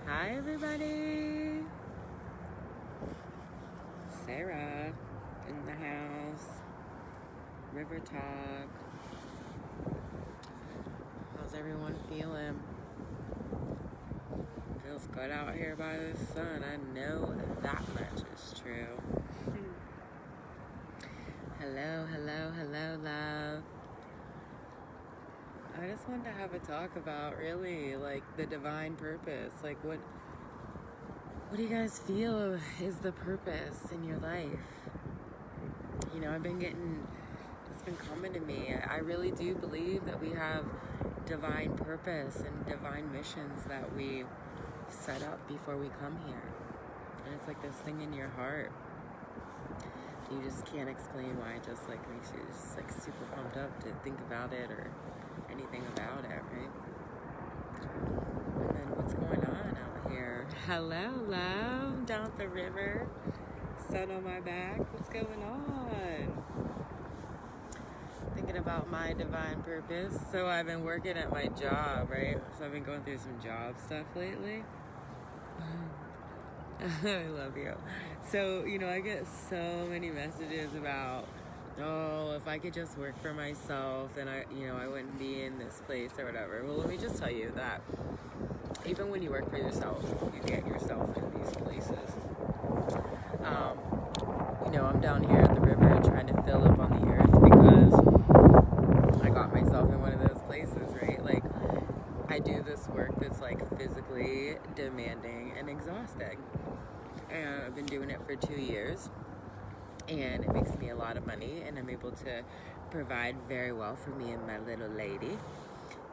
Hi everybody, Sarah in the house, River Talk. How's everyone feeling? Feels good out here by the sun, I know that much is true. Hello, love. I just wanted to have a talk about really like the divine purpose. Like what do you guys feel is the purpose in your life? You know, it's been coming to me. I really do believe that we have divine purpose and divine missions that we set up before we come here. And it's like this thing in your heart. You just can't explain why. It just like makes you just like super pumped up to think about it or anything about it, right? And then what's going on out here? Hello, love, down at the river, sun on my back. What's going on? Thinking about my divine purpose. So I've been working at my job, right? So I've been going through some job stuff lately. I love you. So, you know, I get so many messages about, oh, if I could just work for myself, then I wouldn't be in this place or whatever. Well, let me just tell you that even when you work for yourself, you get yourself in these places. I'm down here at the river trying to fill up on the earth because I got myself in one of those places, right? Like, I do this work that's like physically demanding and exhausting. And I've been doing it for 2 years, and it makes me a lot of money, and I'm able to provide very well for me and my little lady.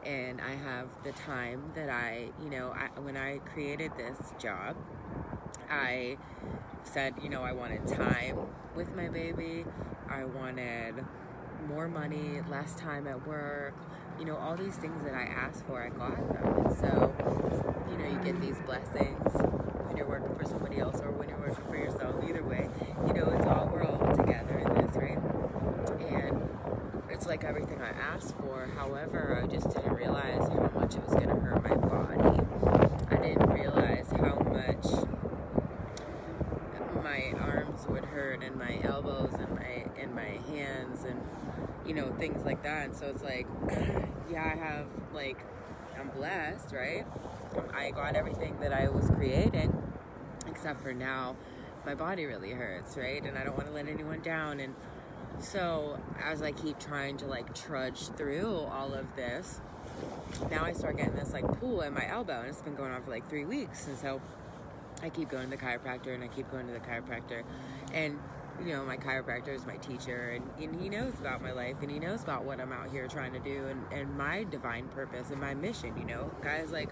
And I have the time that when I created this job, I said, I wanted time with my baby. I wanted more money, less time at work, all these things that I asked for, I got them. And so, you get these blessings when you're working for somebody else or when you're working for yourself. Either way, we're all together in this, right? And it's like everything I asked for. However, I just didn't realize how much it was going to hurt my body. I didn't realize how much my arms would hurt and my elbows and my hands and things like that. And so it's like, yeah, I'm blessed, right? I got everything that I was creating, except for now my body really hurts, right? And I don't want to let anyone down. And so as I keep trying to like trudge through all of this, now I start getting this like pull in my elbow, and it's been going on for like 3 weeks. And so I keep going to the chiropractor, and I keep going to the chiropractor, and my chiropractor is my teacher, and he knows about my life, and he knows about what I'm out here trying to do, and my divine purpose and my mission. Guys, like,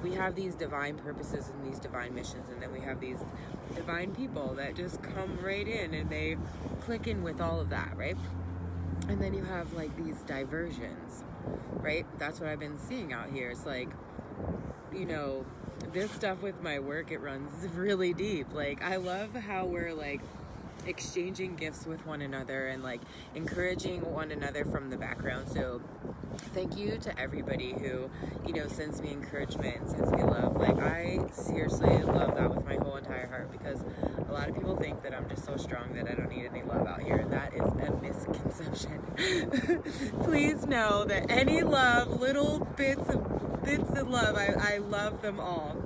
we have these divine purposes and these divine missions, and then we have these divine people that just come right in and they click in with all of that, right? And then you have like these diversions, right? That's what I've been seeing out here. It's like, this stuff with my work, it runs really deep. Like, I love how we're like exchanging gifts with one another and like encouraging one another from the background. So thank you to everybody who sends me encouragement and sends me love. Like, I seriously love that with my whole entire heart, because a lot of people think that I'm just so strong that I don't need any love out here. That is a misconception. Please know that any love, little bits of love, I love them all.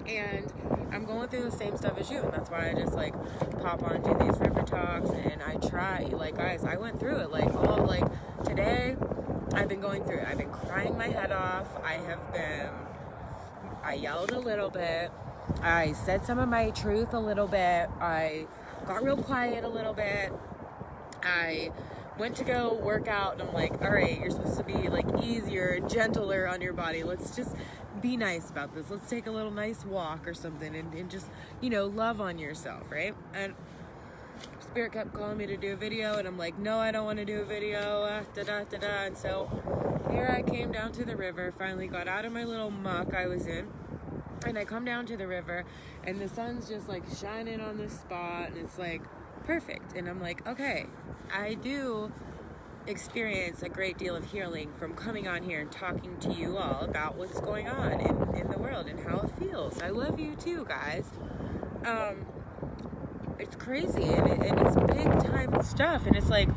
And I'm going through the same stuff as you, and that's why I just like pop on and do these river talks, and I try. Like, guys, I went through it. Like today, I've been going through it. I've been crying my head off. I yelled a little bit. I said some of my truth a little bit. I got real quiet a little bit. I went to go work out, and I'm like, all right, you're supposed to be like easier, gentler on your body. Let's just be nice about this. Let's take a little nice walk or something, and just, love on yourself, right? And Spirit kept calling me to do a video, and I'm like, no, I don't want to do a video, And so here I came down to the river, finally got out of my little muck I was in, and I come down to the river, and the sun's just like shining on this spot, and it's like perfect. And I'm like, okay, I do experience a great deal of healing from coming on here and talking to you all about what's going on in the world and how it feels. else. I love you too, guys. It's crazy, and it's big time stuff, and it's like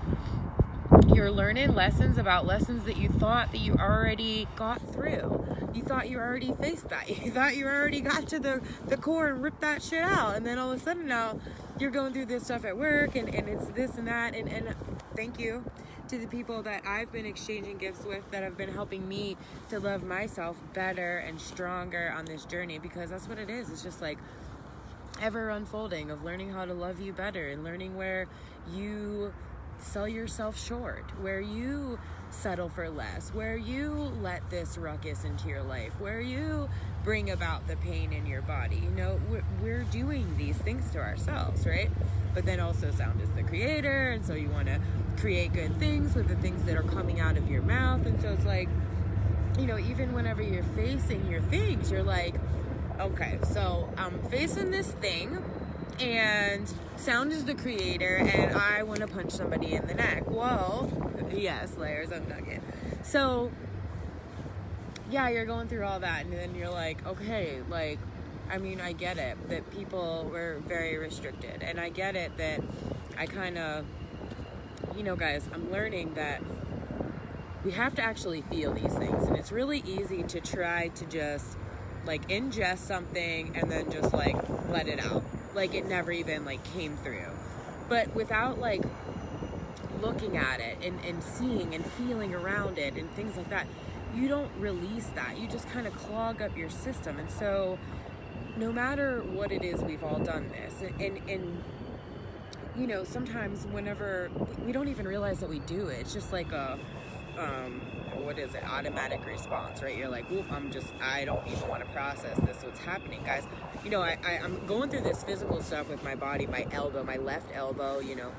you're learning lessons about lessons that you thought that you already got through. You thought you already faced that. You thought you already got to the core and ripped that shit out, and then all of a sudden now you're going through this stuff at work, and it's this and that, and thank you to the people that I've been exchanging gifts with that have been helping me to love myself better and stronger on this journey, because that's what it is. It's just like ever unfolding of learning how to love you better and learning where you sell yourself short, where you settle for less, where you let this ruckus into your life, where you bring about the pain in your body. You know, we're doing these things to ourselves, right? But then also sound is the creator, and so you want to create good things with the things that are coming out of your mouth. And so it's like, you know, even whenever you're facing your things, you're like, okay, so I'm facing this thing, and sound is the creator, and I want to punch somebody in the neck. Well, yes, layers of nugget. So, yeah, you're going through all that, and then you're like, okay, like, I mean, I get it that people were very restricted, and I get it that I kind of, you know, guys, I'm learning that we have to actually feel these things, and it's really easy to try to just like ingest something and then just like let it out like it never even like came through, but without like looking at it and seeing and feeling around it and things like that, you don't release that. You just kind of clog up your system. And so no matter what it is, we've all done this, and you know, sometimes whenever we don't even realize that we do it, it's just like a what is it, automatic response, right? You're like, oop, I don't even want to process this, what's happening, guys. You know, I'm going through this physical stuff with my body, my elbow, my left elbow, you know.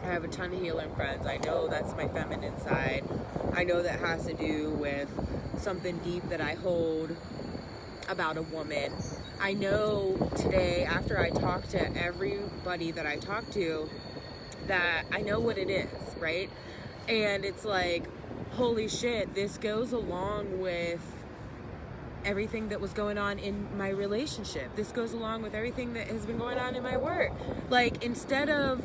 I have a ton of healing friends. I know that's my feminine side. I know that has to do with something deep that I hold about a woman. I know today, after I talk to everybody that I talk to, that I know what it is, right? And it's like, holy shit, this goes along with everything that was going on in my relationship. This goes along with everything that has been going on in my work. Like, instead of,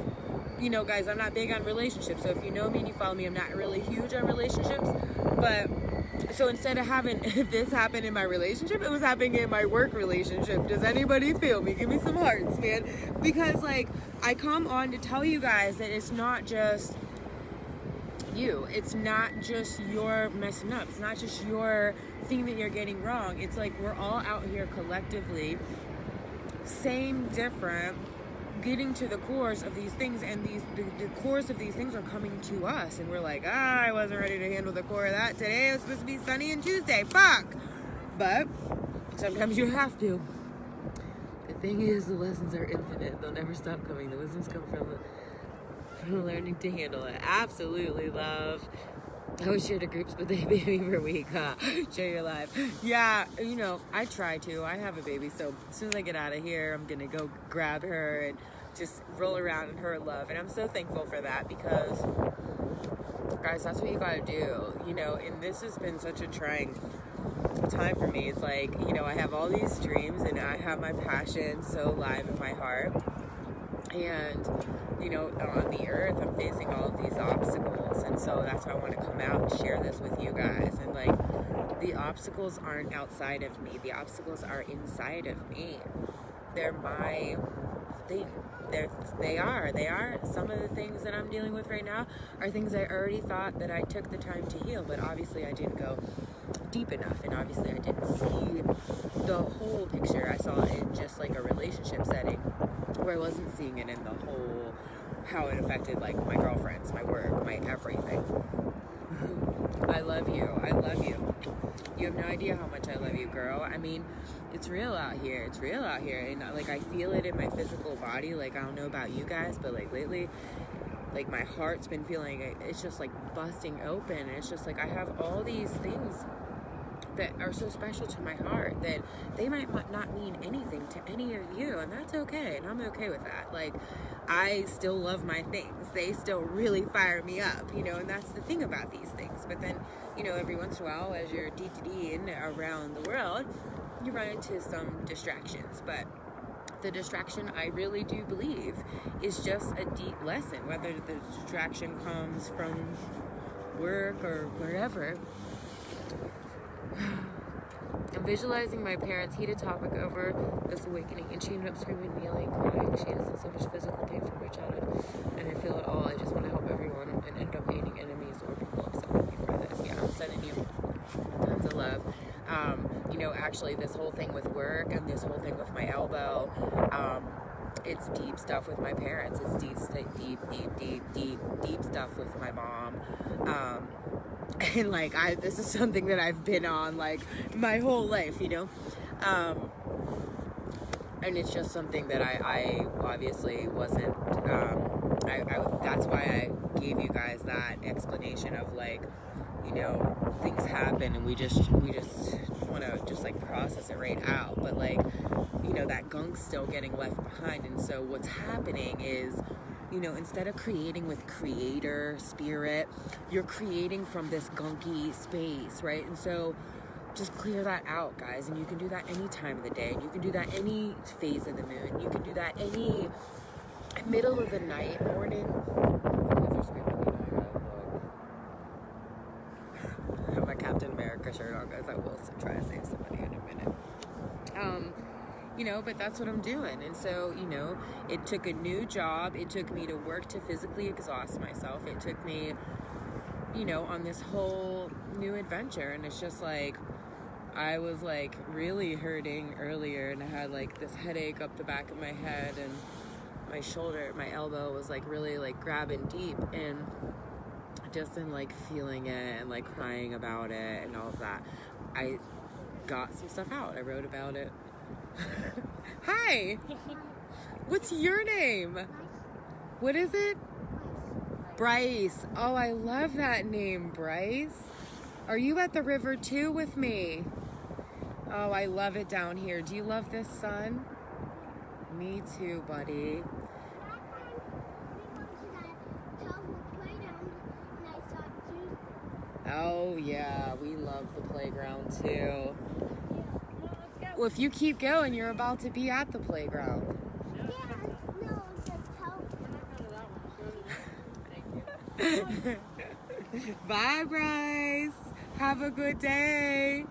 you know, guys, I'm not big on relationships. So if you know me and you follow me, I'm not really huge on relationships. But so instead of having this happen in my relationship, it was happening in my work relationship. Does anybody feel me? Give me some hearts, man. Because like, I come on to tell you guys that it's not just you. It's not just your messing up. It's not just your thing that you're getting wrong. It's like we're all out here collectively, same, different, getting to the cores of these things, and the cores of these things are coming to us, and we're like, I wasn't ready to handle the core of that today. It was supposed to be sunny and Tuesday. Fuck. But sometimes you have to. The thing is, the lessons are infinite. They'll never stop coming. The wisdoms come from learning to handle it. Absolutely, love. I would share the groups with a baby for a week, huh? Share your life. Yeah, you know, I try to. I have a baby, so as soon as I get out of here, I'm gonna go grab her and just roll around in her love. And I'm so thankful for that, because, guys, that's what you gotta do. You know, and this has been such a trying time for me. It's like, you know, I have all these dreams, and I have my passion so alive in my heart. And, you know, on the earth, I'm facing all of these obstacles, and so that's why I want to come out and share this with you guys. And like, the obstacles aren't outside of me, the obstacles are inside of me. They're my thing. They are. Some of the things that I'm dealing with right now are things I already thought that I took the time to heal, but obviously I didn't go deep enough, and obviously I didn't see the whole picture. I saw it in just like a relationship setting, where I wasn't seeing it in the whole, how it affected like my girlfriends, my work, my everything. I love you. I love you. You have no idea how much I love you, girl. I mean, it's real out here. It's real out here. And like, I feel it in my physical body. Like, I don't know about you guys, but like lately, like my heart's been feeling, it's just like busting open. And it's just like, I have all these things that are so special to my heart that they might not mean anything to any of you, and that's okay, and I'm okay with that. Like, I still love my things. They still really fire me up, you know, and that's the thing about these things. But then, you know, every once in a while, as you're DTDing around the world, you run into some distractions, but the distraction, I really do believe, is just a deep lesson, whether the distraction comes from work or wherever. I'm visualizing my parents' heated topic over this awakening, and she ended up screaming, kneeling, crying. She is in so much physical pain from her childhood, and I feel it all. I just want to help everyone and end up hating enemies or people upset with me for this. Yeah, I'm sending you tons of love. Actually, this whole thing with work and this whole thing with my elbow, it's deep stuff with my parents. It's deep stuff with my mom. And like, this is something that I've been on like my whole life, and it's just something that I obviously wasn't, that's why I gave you guys that explanation of like, things happen and we just want to just like process it right out, but like, that gunk's still getting left behind. And so what's happening is, instead of creating with creator spirit, you're creating from this gunky space, right? And so just clear that out, guys. And you can do that any time of the day. And you can do that any phase of the moon. You can do that any middle of the night, morning. I have my Captain America shirt on, guys. I will try to save somebody in a minute. But that's what I'm doing. And so, it took a new job. It took me to work to physically exhaust myself. It took me, on this whole new adventure. And it's just like, I was like really hurting earlier, and I had like this headache up the back of my head, and my shoulder, my elbow was like really like grabbing deep, and just in like feeling it and like crying about it and all of that, I got some stuff out. I wrote about it. Hi! What's your name? What is it? Bryce. Oh, I love that name, Bryce. Are you at the river too with me? Oh, I love it down here. Do you love this sun? Me too, buddy. Oh, yeah, we love the playground too. Well, if you keep going, you're about to be at the playground. Bye, Bryce. Have a good day.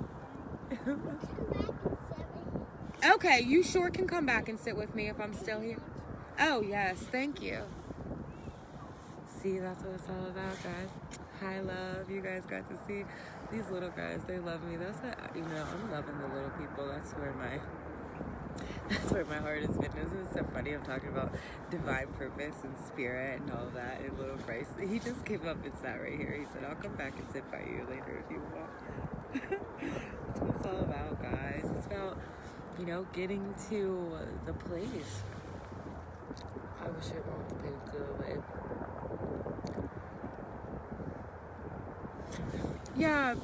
Okay, you sure can come back and sit with me if I'm still here. Oh, yes, thank you. See, that's what it's all about, guys. Hi, love. You guys got to see these little guys. They love me. That's what, I'm loving the little people. That's where my heart has been. Isn't it so funny? I'm talking about divine purpose and spirit and all of that. And little Bryce, he just came up and sat right here. He said, I'll come back and sit by you later if you want. That's what it's all about, guys. It's about, getting to the place. I wish everyone would pay good away. Yeah,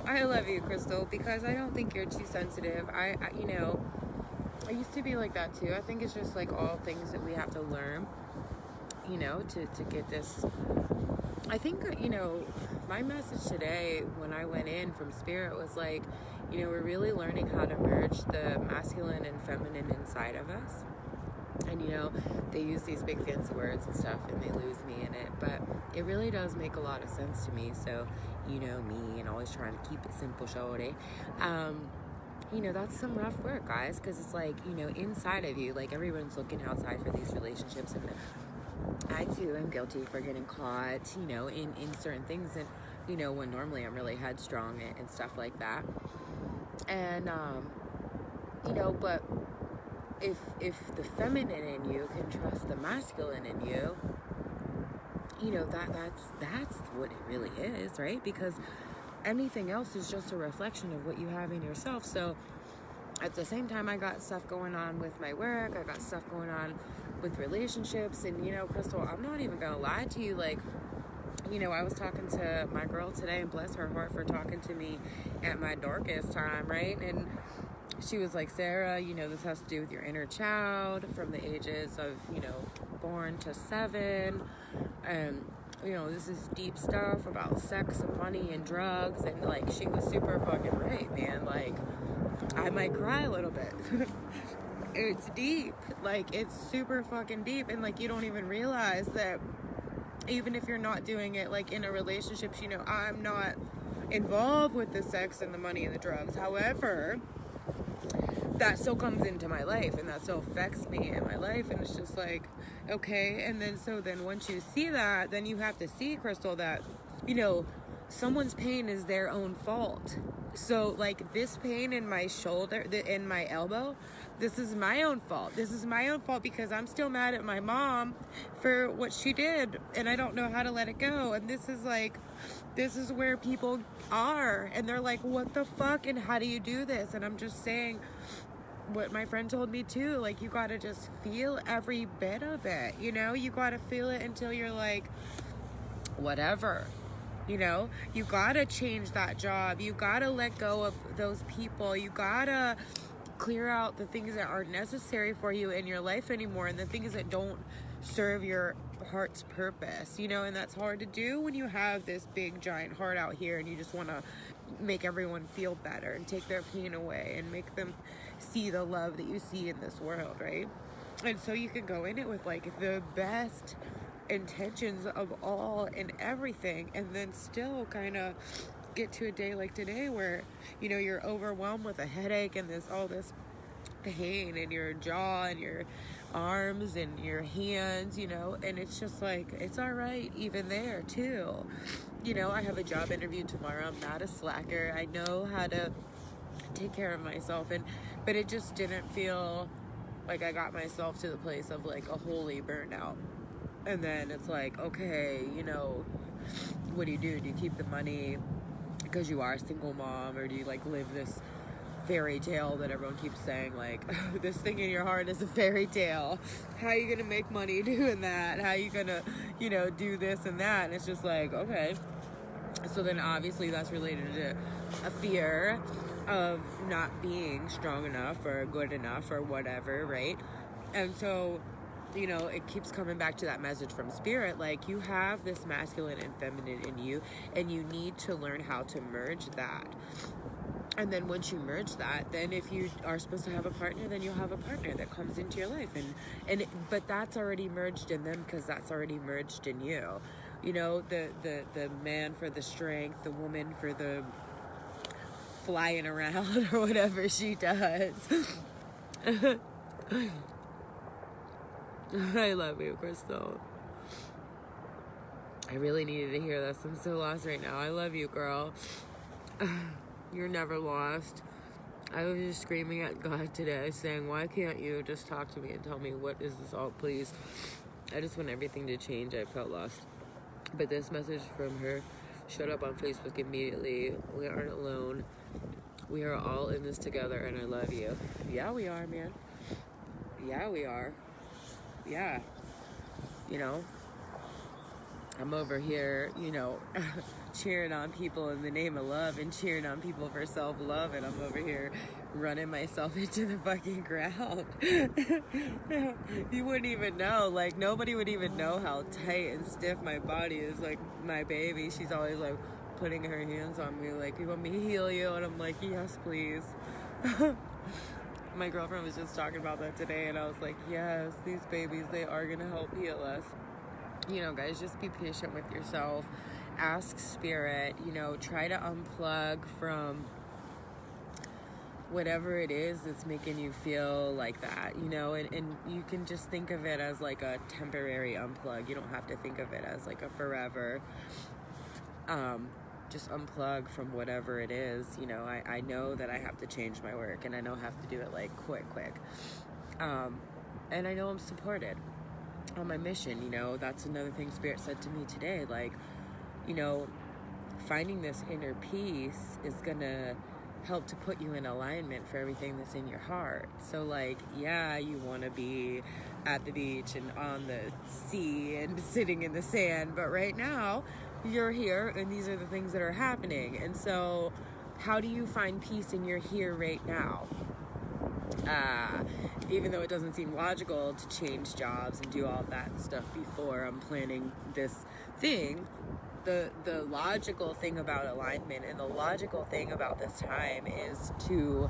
I love you, Crystal, because I don't think you're too sensitive. I used to be like that too. I think it's just like all things that we have to learn, to get this. I think, my message today when I went in from Spirit was like, we're really learning how to merge the masculine and feminine inside of us. And, they use these big fancy words and stuff, and they lose me in it. But it really does make a lot of sense to me. So, me and always trying to keep it simple, shorty. That's some rough work, guys, because it's like, inside of you, like everyone's looking outside for these relationships. And I, too, am guilty for getting caught, in certain things. And, when normally I'm really headstrong and stuff like that. And, but if the feminine in you can trust the masculine in you, that's what it really is, right? Because anything else is just a reflection of what you have in yourself. So at the same time, I got stuff going on with my work. I got stuff going on with relationships. And, Crystal, I'm not even going to lie to you. Like, I was talking to my girl today, and bless her heart for talking to me at my darkest time, right? And she was like, Sarah, this has to do with your inner child from the ages of, born to 7. And, this is deep stuff about sex and money and drugs. And, like, she was super fucking right, man. Like, I might cry a little bit. It's deep. Like, it's super fucking deep. And, like, you don't even realize that even if you're not doing it, like, in a relationship, you know, I'm not involved with the sex and the money and the drugs. However, that still comes into my life and that still affects me in my life. And it's just like, okay. And then, so then once you see that, then you have to see, Crystal, that, you know, someone's pain is their own fault. So, like, this pain in my shoulder, in my elbow, this is my own fault. This is my own fault because I'm still mad at my mom for what she did, and I don't know how to let it go. And this is like, this is where people are, and they're like, what the fuck, and how do you do this? And I'm just saying what my friend told me too, like, you gotta just feel every bit of it, you know? You gotta feel it until you're like, whatever. You know, you gotta change that job. You gotta let go of those people. You gotta clear out the things that aren't necessary for you in your life anymore, and the things that don't serve your heart's purpose, you know. And that's hard to do when you have this big giant heart out here and you just want to make everyone feel better and take their pain away and make them see the love that you see in this world, right? And so you can go in it with, like, the best intentions of all and everything, and then still kind of get to a day like today where, you know, you're overwhelmed with a headache and all this pain in your jaw and your arms and your hands, you know. And it's just like, it's all right even there too, you know. I have a job interview tomorrow. I'm not a slacker. I know how to take care of myself, but it just didn't feel like I got myself to the place of, like, a holy burnout. And then it's like, okay, you know, what do you do? Do you keep the money because you are a single mom, or do you, like, live this fairy tale that everyone keeps saying, like, this thing in your heart is a fairy tale? How are you gonna make money doing that? How are you gonna, you know, do this and that? And it's just like, okay. So then obviously that's related to a fear of not being strong enough or good enough or whatever, right? And so, you know, it keeps coming back to that message from spirit, like, you have this masculine and feminine in you, and you need to learn how to merge that. And then once you merge that, then if you are supposed to have a partner, then you'll have a partner that comes into your life, but that's already merged in them because that's already merged in you. You know, the man for the strength, the woman for the flying around or whatever she does. I love you, Crystal. I really needed to hear this. I'm so lost right now. I love you, girl. You're never lost. I was just screaming at God today, saying, why can't you just talk to me and tell me what is this all, please? I just want everything to change. I felt lost. But this message from her showed up on Facebook immediately. We aren't alone. We are all in this together, and I love you. Yeah, we are, man. Yeah, we are. Yeah. You know, I'm over here, you know, cheering on people in the name of love and cheering on people for self-love, and I'm over here running myself into the fucking ground. You wouldn't even know, like, nobody would even know how tight and stiff my body is. Like, my baby, she's always like putting her hands on me, like, you want me to heal you? And I'm like, yes, please. My girlfriend was just talking about that today, and I was like, yes, these babies, they are gonna help heal us. You know, guys, just be patient with yourself. Ask spirit, you know, try to unplug from whatever it is that's making you feel like that, you know, and you can just think of it as like a temporary unplug. You don't have to think of it as like a forever. Just unplug from whatever it is, you know. I know that I have to change my work, and I know I have to do it like quick. And I know I'm supported on my mission, you know. That's another thing Spirit said to me today, like, you know, finding this inner peace is gonna help to put you in alignment for everything that's in your heart. So, like, yeah, you want to be at the beach and on the sea and sitting in the sand, but right now you're here and these are the things that are happening. And so how do you find peace in your here right now? Even though it doesn't seem logical to change jobs and do all that stuff before I'm planning this thing, the logical thing about alignment and the logical thing about this time is to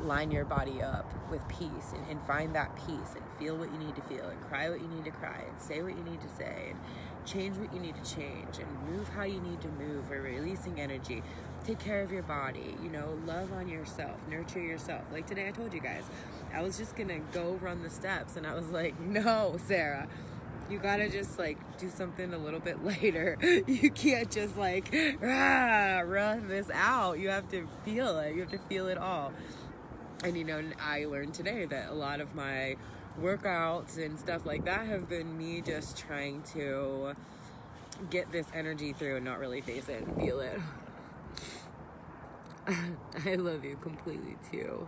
line your body up with peace and find that peace and feel what you need to feel and cry what you need to cry and say what you need to say and change what you need to change and move how you need to move, or releasing energy. Take care of your body, love on yourself, nurture yourself. Like today I told you guys, I was just gonna go run the steps and I was like, no, Sarah, you gotta just do something a little bit later. You can't just run this out. You have to feel it. You have to feel it all. And I learned today that a lot of my workouts and stuff like that have been me just trying to get this energy through and not really face it and feel it. I love you completely too.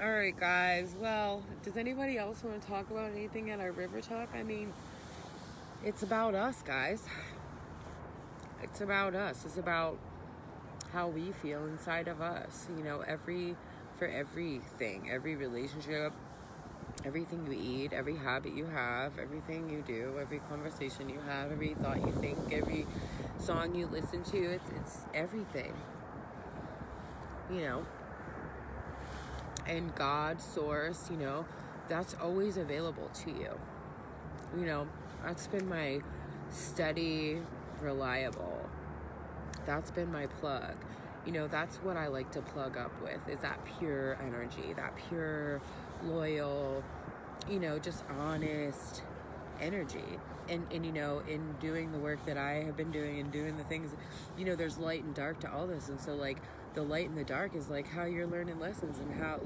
All right, guys. Well, does anybody else want to talk about anything at our river talk? I mean, it's about us, guys. It's about us. It's about how we feel inside of us. For everything, every relationship, everything you eat, every habit you have, everything you do, every conversation you have, every thought you think, every song you listen to, it's everything. And God, source, that's always available to you. That's been my steady, reliable. That's been my plug. That's what I like to plug up with, is that pure energy, that pure, loyal, just honest energy. And in doing the work that I have been doing and doing the things, there's light and dark to all this. And so the light and the dark is how you're learning lessons, and how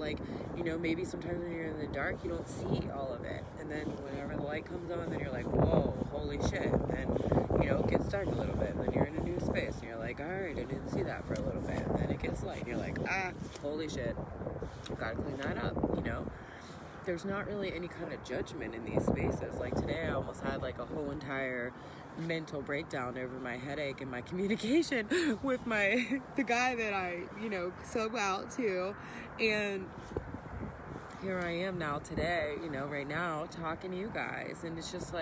maybe sometimes when you're in the dark you don't see all of it, and then whenever the light comes on, then you're like, whoa, holy shit. And it gets dark a little bit, and then you're in a new space and you're like, all right, I didn't see that for a little bit, and then it gets light and you're like, holy shit, gotta clean that up. There's not really any kind of judgment in these spaces. Today I almost had a whole entire mental breakdown over my headache and my communication with the guy that I sub out to. And here I am now today, right now talking to you guys, and it's just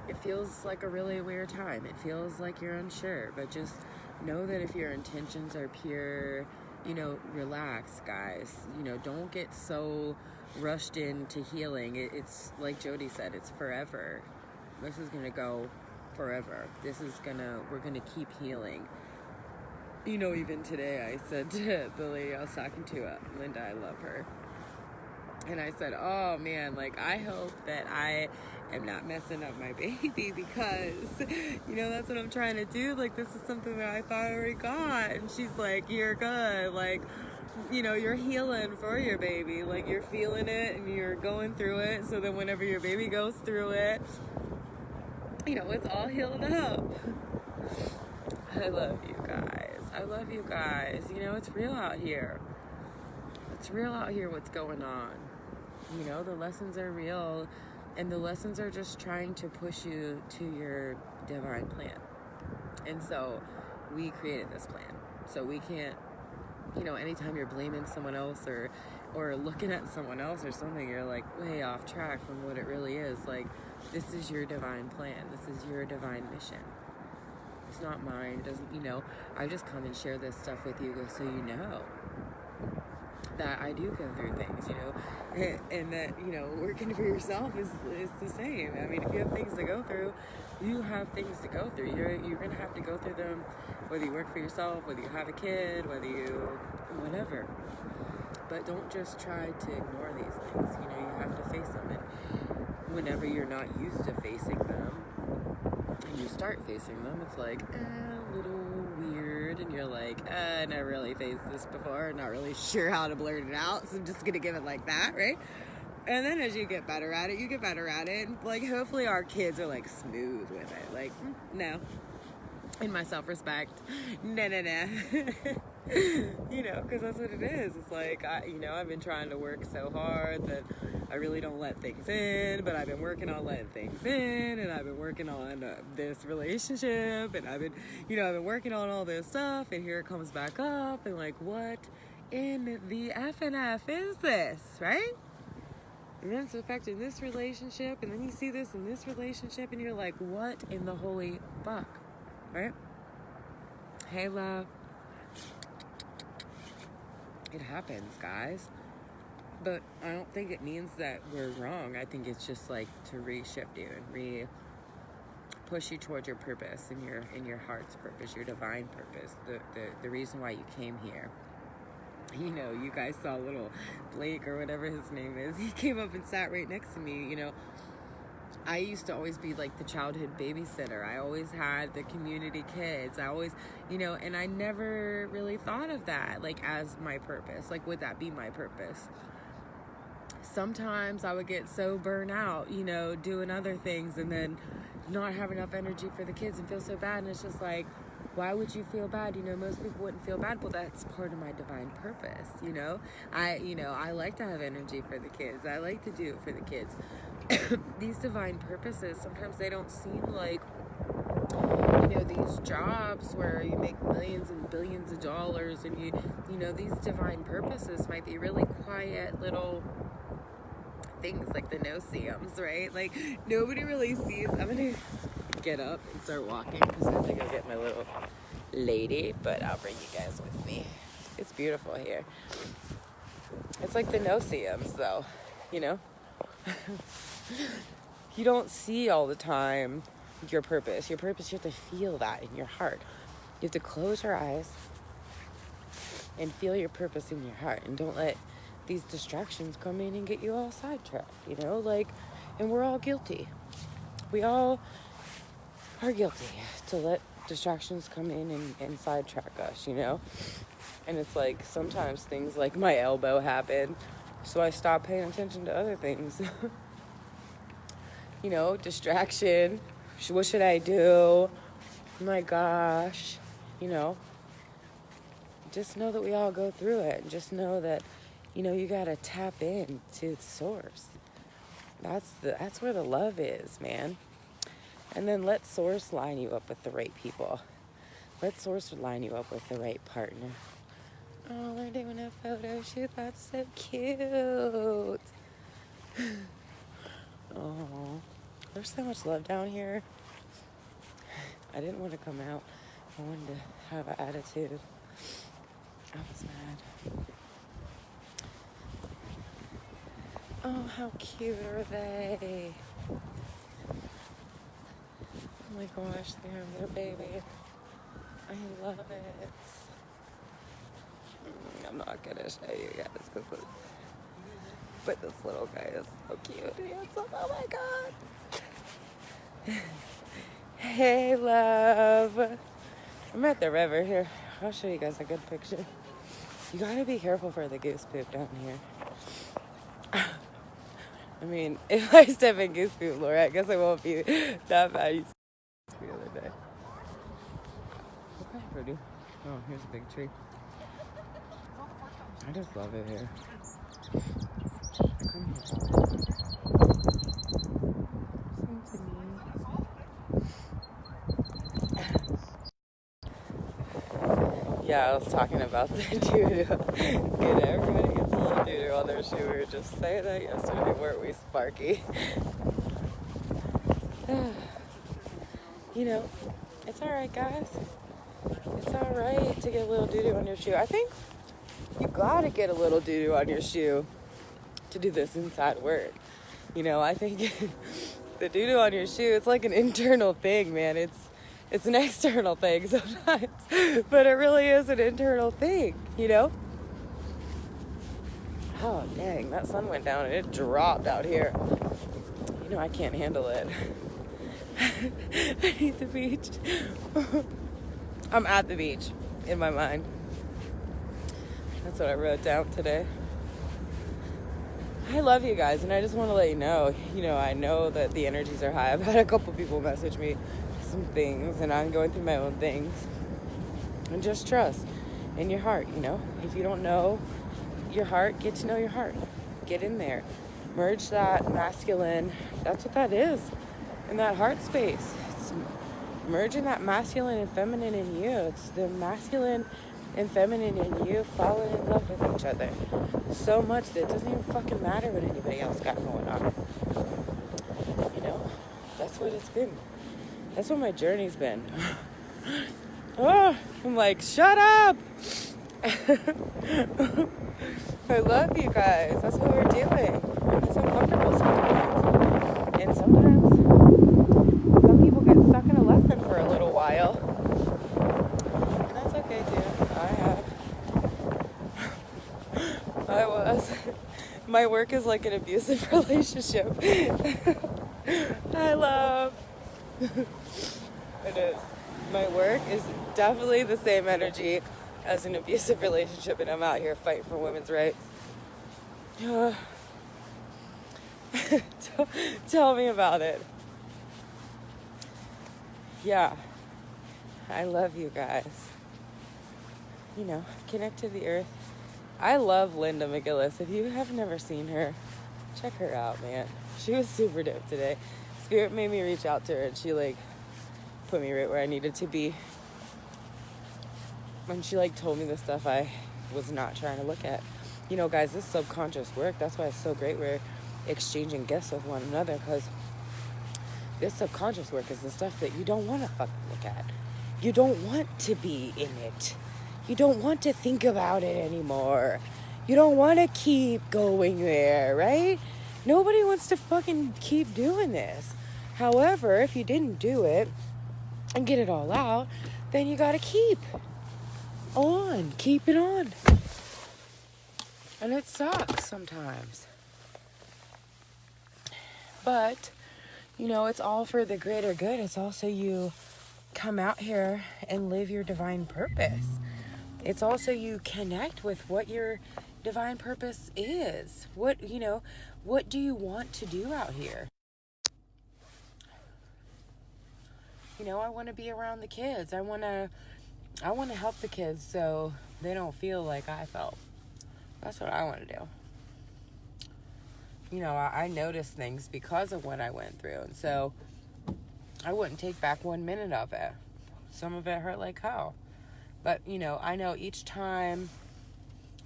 it feels like a really weird time. It feels like you're unsure, but just know that if your intentions are pure, relax, guys. Don't get so rushed into healing. It's like Jody said, it's forever. This is going to go forever. We're going to keep healing. Even today I said to the lady I was talking to, Linda, I love her. And I said, oh man, I hope that I am not messing up my baby, because, that's what I'm trying to do. This is something that I thought I already got. And she's like, you're good. You're healing for your baby. You're feeling it and you're going through it. So then whenever your baby goes through it, it's all healed up. I love you guys. I love you guys. It's real out here. It's real out here what's going on. The lessons are real, and the lessons are just trying to push you to your divine plan. And so we created this plan. So we can't, anytime you're blaming someone else or looking at someone else or something, you're way off track from what it really is. This is your divine plan. This is your divine mission. It's not mine. It doesn't, I just come and share this stuff with you so you know that I do go through things, and that, working for yourself is the same. I mean, if you have things to go through, you have things to go through. You're going to have to go through them, whether you work for yourself, whether you have a kid, whatever. But don't just try to ignore these things. You have to face them. And whenever you're not used to facing them, and you start facing them, it's a little weird, and you're I never really faced this before, not really sure how to blurt it out, so I'm just gonna give it like that, right? And then as you get better at it, and hopefully our kids are smooth with it, no, in my self-respect, no. Because that's what it is. It's I've been trying to work so hard that I really don't let things in, but I've been working on letting things in, and I've been working on this relationship, and I've been working on all this stuff, and here it comes back up, and what in the F and F is this, right? And then it's affecting this relationship, and then you see this in this relationship, and you're what in the holy fuck, right? Hey, love. It happens, guys. But I don't think it means that we're wrong. I think it's just like to reshift you and push you towards your purpose and your heart's purpose, your divine purpose, the reason why you came here. You know, you guys saw little Blake or whatever his name is. He came up and sat right next to me. You know, I used to always be like the childhood babysitter. I always had the community kids. I always, you know, and I never really thought of that like as my purpose. Like, would that be my purpose? Sometimes I would get so burnt out, you know, doing other things and then not have enough energy for the kids and feel so bad. And it's just like, why would you feel bad? You know, most people wouldn't feel bad. Well, that's part of my divine purpose, you know? I like to have energy for the kids. I like to do it for the kids. These divine purposes, sometimes they don't seem like, you know, these jobs where you make millions and billions of dollars and you know, these divine purposes might be really quiet little things like the no-see-ums, right? Like, nobody really sees. I'm gonna get up and start walking because I think I'll get my little lady, but I'll bring you guys with me. It's beautiful here. It's like the no-see-ums, though, you know? You don't see all the time your purpose. Your purpose, you have to feel that in your heart. You have to close your eyes and feel your purpose in your heart, and don't let these distractions come in and get you all sidetracked, you know, like, and we're all guilty. We all are guilty to let distractions come in and sidetrack us, you know, and it's like sometimes things like my elbow happen, so I stop paying attention to other things. You know, distraction, what should I do? Oh my gosh, you know, just know that we all go through it, and just know that, you know, you gotta tap in to the source. That's where the love is, man. And then let source line you up with the right people. Let source line you up with the right partner. Oh, we're doing a photo shoot. That's so cute. Oh, there's so much love down here. I didn't want to come out. I wanted to have an attitude. I was mad. Oh, how cute are they? Oh my gosh, they have their baby. I love it. I'm not gonna show you guys, but this little guy is so cute and handsome. Oh my god. Hey, love. I'm at the river here. I'll show you guys a good picture. You gotta be careful for the goose poop down here. I mean, if I step in goose poop, Laura, I guess I won't be that bad. You saw the other day. Okay, pretty. Oh, here's a big tree. I just love it here. I come here. Sing to me. Yeah, I was talking about the doo-doo. Good, everybody gets a little doo-doo on their shoe. We were just saying that yesterday, weren't we, Sparky? You know, it's alright, guys. It's alright to get a little doo-doo on your shoe. I think you gotta get a little doo-doo on your shoe to do this inside work. You know, I think the doo-doo on your shoe, it's like an internal thing, man. It's an external thing sometimes, but it really is an internal thing, you know? Oh, dang, that sun went down and it dropped out here. You know, I can't handle it. I need the beach. I'm at the beach in my mind. That's what I wrote down today. I love you guys, and I just want to let you know, I know that the energies are high. I've had a couple people message me some things, and I'm going through my own things. And just trust in your heart, you know. If you don't know your heart, get to know your heart. Get in there. Merge that masculine. That's what that is. In that heart space. It's merging that masculine and feminine in you. It's the masculine and feminine in you falling in love with each other so much that it doesn't even fucking matter what anybody else got going on. You know, that's what it's been. That's what my journey's been. Oh, I'm like, shut up. I love you guys. That's what we're doing. It's uncomfortable sometimes. And sometimes some people get stuck in a lesson for a little while. And that's okay too. I was. My work is like an abusive relationship. I love. It is. My work is definitely the same energy as an abusive relationship, and I'm out here fighting for women's rights. Tell me about it. Yeah. I love you guys. You know, connect to the earth. I love Linda McGillis. If you have never seen her, check her out, man. She was super dope today. Spirit made me reach out to her, and she like put me right where I needed to be. When she like told me the stuff I was not trying to look at. You know, guys, this subconscious work, that's why it's so great we're exchanging gifts with one another, because this subconscious work is the stuff that you don't want to fucking look at. You don't want to be in it. You don't want to think about it anymore. You don't want to keep going there, right? Nobody wants to fucking keep doing this. However, if you didn't do it and get it all out, then you got to keep it on. And it sucks sometimes. But, you know, it's all for the greater good. It's also you come out here and live your divine purpose. It's also you connect with what your divine purpose is. What do you want to do out here? You know, I want to be around the kids. I want to help the kids so they don't feel like I felt. That's what I want to do. You know, I noticed things because of what I went through. And so I wouldn't take back 1 minute of it. Some of it hurt like hell. But, you know, I know each time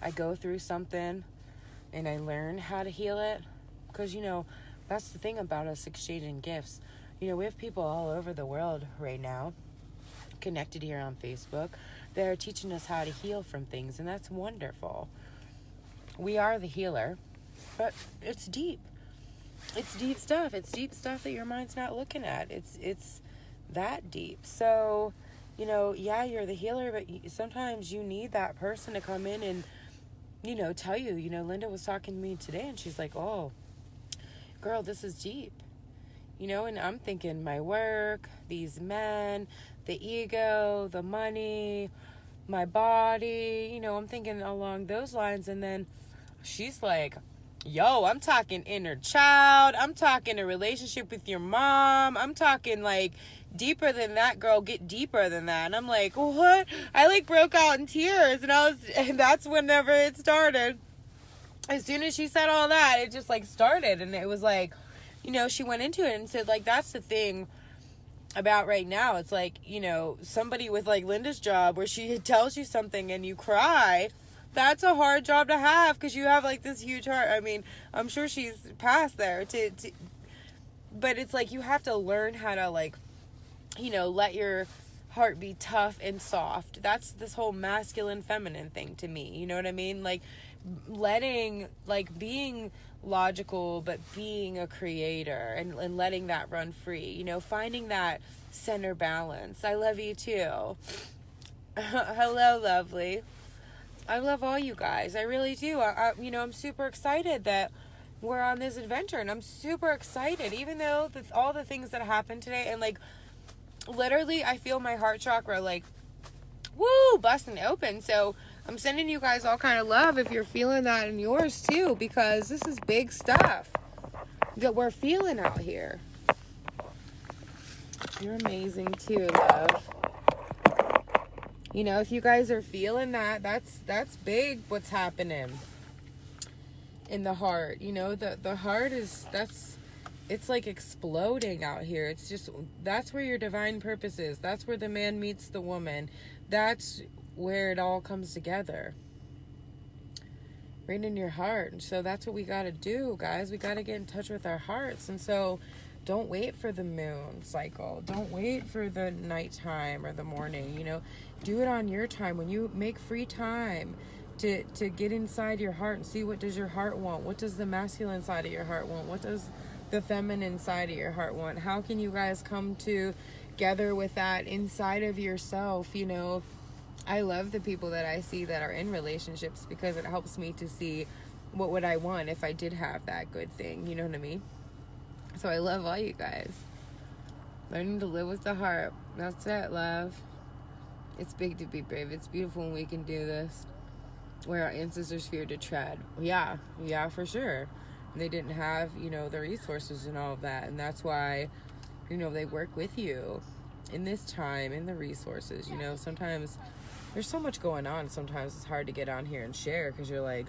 I go through something and I learn how to heal it. Because, you know, that's the thing about us exchanging gifts. You know, we have people all over the world right now connected here on Facebook. They're teaching us how to heal from things, and that's wonderful. We are the healer, but it's deep. It's deep stuff. It's deep stuff that your mind's not looking at. It's that deep. So, you know, yeah, you're the healer, but sometimes you need that person to come in and, you know, tell you. You know, Linda was talking to me today, and she's like, oh, girl, this is deep. You know, and I'm thinking my work, these men, the ego, the money, my body, you know, I'm thinking along those lines. And then she's like, yo, I'm talking inner child. I'm talking a relationship with your mom. I'm talking like deeper than that, girl. Get deeper than that. And I'm like, what? I like broke out in tears. And that's whenever it started. As soon as she said all that, it just like started. And it was like, you know, she went into it and said, like, that's the thing about right now. It's like, you know, somebody with like Linda's job where she tells you something and you cry. That's a hard job to have because you have like this huge heart. I mean, I'm sure she's past there but it's like you have to learn how to like, you know, let your heart be tough and soft. That's this whole masculine feminine thing to me. You know what I mean? Like letting, like being logical but being a creator and letting that run free, you know, finding that center balance. I love you too. Hello, lovely. I love all you guys. I really do. You know, I'm super excited that we're on this adventure, and I'm super excited even though all the things that happened today, and like literally I feel my heart chakra like woo busting open. So I'm sending you guys all kind of love if you're feeling that in yours too, because this is big stuff that we're feeling out here. You're amazing too, love. You know, if you guys are feeling that, that's big what's happening in the heart. You know, the heart is, it's like exploding out here. It's just, that's where your divine purpose is. That's where the man meets the woman. That's where it all comes together. Right in your heart. And so that's what we got to do, guys. We got to get in touch with our hearts. And so don't wait for the moon cycle. Don't wait for the nighttime or the morning, you know. Do it on your time. When you make free time to get inside your heart and see, what does your heart want? What does the masculine side of your heart want? What does the feminine side of your heart want? How can you guys come together with that inside of yourself, you know? I love the people that I see that are in relationships because it helps me to see what would I want if I did have that good thing, you know what I mean? So I love all you guys. Learning to live with the heart. That's it, love. It's big to be brave. It's beautiful when we can do this. Where our ancestors feared to tread. Yeah, for sure. They didn't have, you know, the resources and all of that. And that's why, you know, they work with you in this time, in the resources. You know, sometimes there's so much going on. Sometimes it's hard to get on here and share because you're like,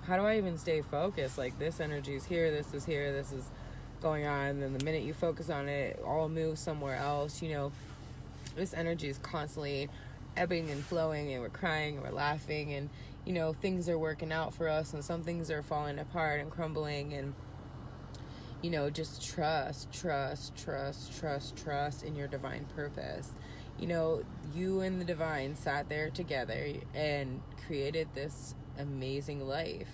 how do I even stay focused? Like, this energy is here, this is going on, and then the minute you focus on it all moves somewhere else. You know, this energy is constantly ebbing and flowing, and we're crying and we're laughing, and you know, things are working out for us, and some things are falling apart and crumbling, and you know, just trust in your divine purpose. You know, you and the divine sat there together and created this amazing life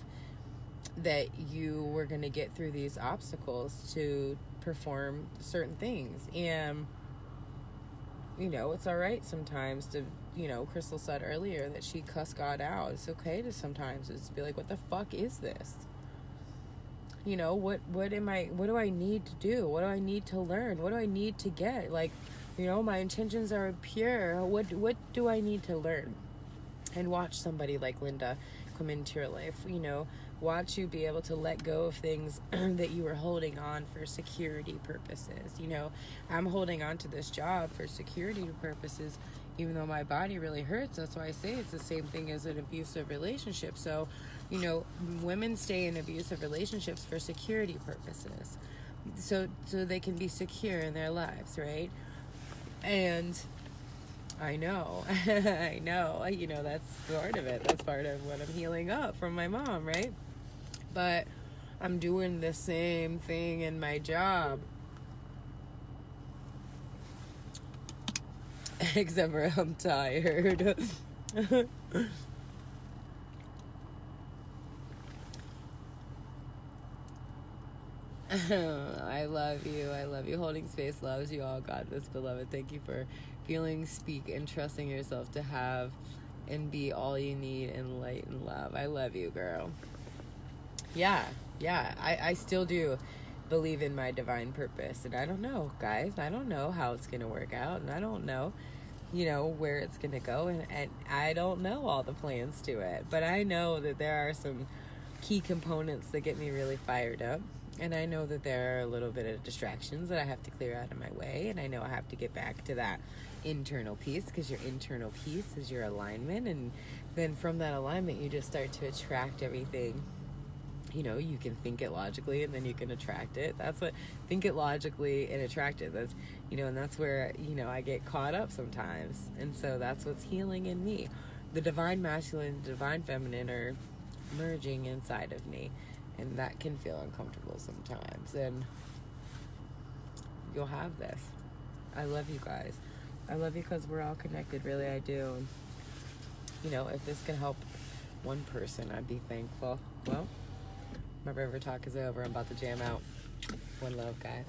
that you were going to get through these obstacles to perform certain things. And you know, it's all right sometimes to, you know, Crystal said earlier that she cussed God out. It's okay to sometimes just be like, what the fuck is this? You know, what do I need to do? What do I need to learn? What do I need to get? Like, you know, my intentions are pure. What do I need to learn? And watch somebody like Linda come into your life, you know, watch you be able to let go of things that you were holding on for security purposes. You know, I'm holding on to this job for security purposes, even though my body really hurts. That's why I say it's the same thing as an abusive relationship. So, you know, women stay in abusive relationships for security purposes, so they can be secure in their lives, right? And I know, you know, that's part of it. That's part of what I'm healing up from my mom, right? But I'm doing the same thing in my job. Except for I'm tired. I love you. Holding space loves you all. God, this beloved. Thank you for feeling, speak, and trusting yourself to have and be all you need in light and love. I love you, girl. Yeah. I still do believe in my divine purpose. And I don't know, guys. I don't know how it's going to work out. And I don't know, you know, where it's going to go. And I don't know all the plans to it. But I know that there are some key components that get me really fired up. And I know that there are a little bit of distractions that I have to clear out of my way. And I know I have to get back to that internal peace, because your internal peace is your alignment. And then from that alignment, you just start to attract everything. You know, you can think it logically and then you can attract it. That's what, think it logically and attract it. That's, you know, and that's where, you know, I get caught up sometimes. And so that's what's healing in me. The divine masculine, divine feminine are merging inside of me. And that can feel uncomfortable sometimes. And you'll have this. I love you guys. I love you because we're all connected. Really, I do. You know, if this can help one person, I'd be thankful. Well, my river talk is over. I'm about to jam out. One love, guys.